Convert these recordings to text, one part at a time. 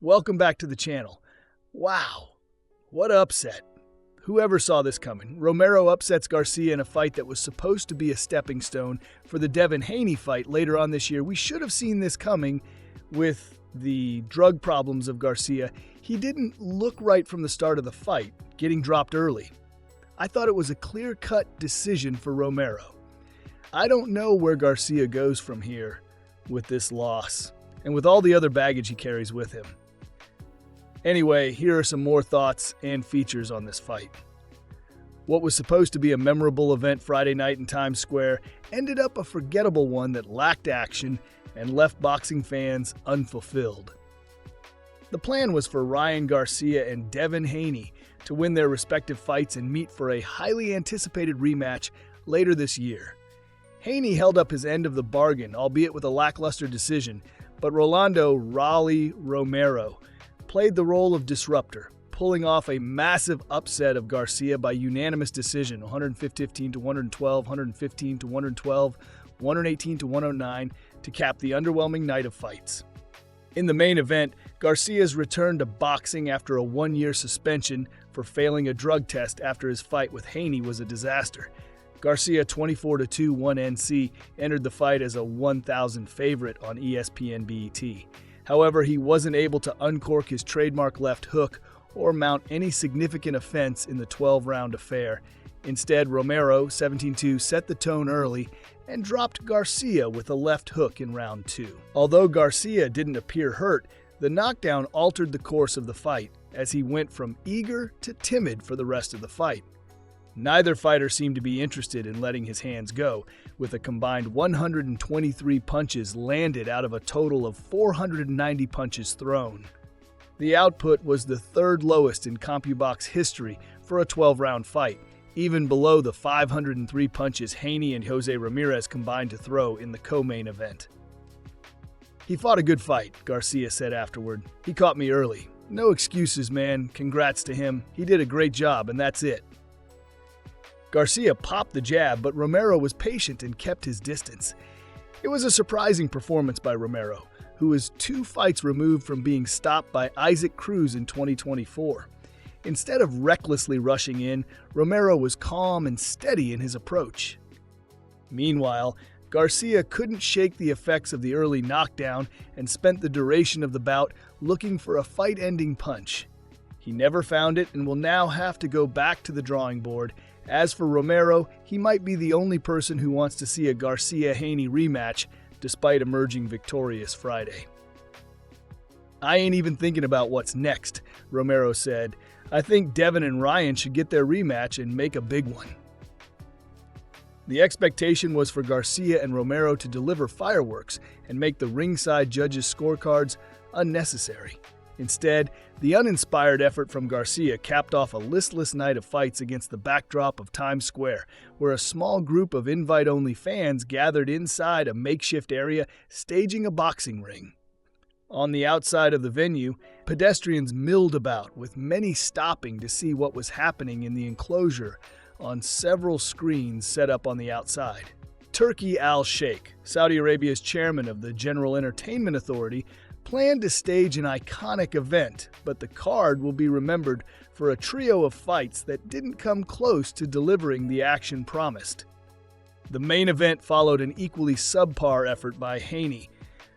Welcome back to the channel. Wow, what upset. Whoever saw this coming? Romero upsets Garcia in a fight that was supposed to be a stepping stone for the Haney fight later on this year. We should have seen this coming with the drug problems of Garcia. He didn't look right from the start of the fight, getting dropped early. I thought it was a clear-cut decision for Romero. I don't know where Garcia goes from here with this loss and with all the other baggage he carries with him. Anyway, here are some more thoughts and features on this fight. What was supposed to be a memorable event Friday night in Times Square ended up a forgettable one that lacked action and left boxing fans unfulfilled. The plan was for Ryan Garcia and Haney to win their respective fights and meet for a highly anticipated rematch later this year. Haney held up his end of the bargain, albeit with a lackluster decision, but Rolando Romero played the role of disruptor, pulling off a massive upset of Garcia by unanimous decision, 115 to 112, 115 to 112, 118 to 109, to cap the underwhelming night of fights. In the main event, Garcia's return to boxing after a one-year suspension for failing a drug test after his fight with Haney was a disaster. Garcia, 24-2 1NC, entered the fight as a 1,000 favorite on ESPN BET. However, he wasn't able to uncork his trademark left hook or mount any significant offense in the 12-round affair. Instead, Romero, 17-2, set the tone early and dropped Garcia with a left hook in round 2. Although Garcia didn't appear hurt, the knockdown altered the course of the fight as he went from eager to timid for the rest of the fight. Neither fighter seemed to be interested in letting his hands go, with a combined 123 punches landed out of a total of 490 punches thrown. The output was the third lowest in CompuBox history for a 12-round fight, even below the 503 punches Haney and Jose Ramirez combined to throw in the co-main event. "He fought a good fight," Garcia said afterward. "He caught me early. No excuses, man. Congrats to him. He did a great job, and that's it." Garcia popped the jab, but Romero was patient and kept his distance. It was a surprising performance by Romero, who is 2 fights removed from being stopped by Isaac Cruz in 2024. Instead of recklessly rushing in, Romero was calm and steady in his approach. Meanwhile, Garcia couldn't shake the effects of the early knockdown and spent the duration of the bout looking for a fight-ending punch. He never found it and will now have to go back to the drawing board. As for Romero, he might be the only person who wants to see a Garcia-Haney rematch, despite emerging victorious Friday. "I ain't even thinking about what's next," Romero said. "I think Devin and Ryan should get their rematch and make a big one." The expectation was for Garcia and Romero to deliver fireworks and make the ringside judges' scorecards unnecessary. Instead, the uninspired effort from Garcia capped off a listless night of fights against the backdrop of Times Square, where a small group of invite-only fans gathered inside a makeshift area staging a boxing ring. On the outside of the venue, pedestrians milled about, with many stopping to see what was happening in the enclosure on several screens set up on the outside. Turki al-Sheikh, Saudi Arabia's chairman of the General Entertainment Authority, planned to stage an iconic event, but the card will be remembered for a trio of fights that didn't come close to delivering the action promised. The main event followed an equally subpar effort by Haney,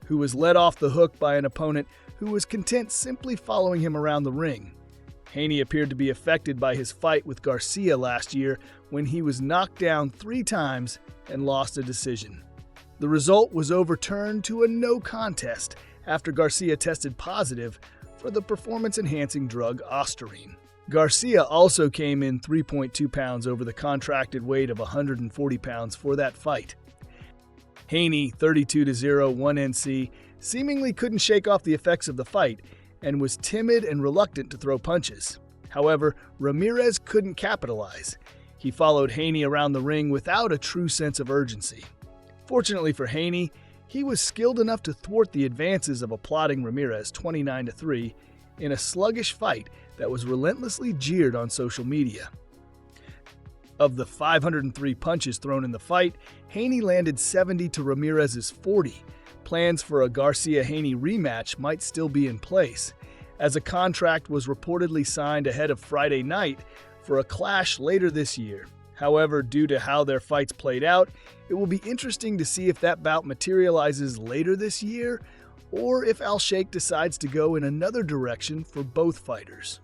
who was let off the hook by an opponent who was content simply following him around the ring. Haney appeared to be affected by his fight with Garcia last year when he was knocked down 3 times and lost a decision. The result was overturned to a no contest after Garcia tested positive for the performance-enhancing drug Ostarine. Garcia also came in 3.2 pounds over the contracted weight of 140 pounds for that fight. Haney, 32-0 1NC, seemingly couldn't shake off the effects of the fight and was timid and reluctant to throw punches. However, Ramirez couldn't capitalize. He followed Haney around the ring without a true sense of urgency. Fortunately for Haney, he was skilled enough to thwart the advances of a plodding Ramirez 29-3 in a sluggish fight that was relentlessly jeered on social media. Of the 503 punches thrown in the fight, Haney landed 70 to Ramirez's 40. Plans for a Garcia-Haney rematch might still be in place, as a contract was reportedly signed ahead of Friday night for a clash later this year. However, due to how their fights played out, it will be interesting to see if that bout materializes later this year or if Al Sheikh decides to go in another direction for both fighters.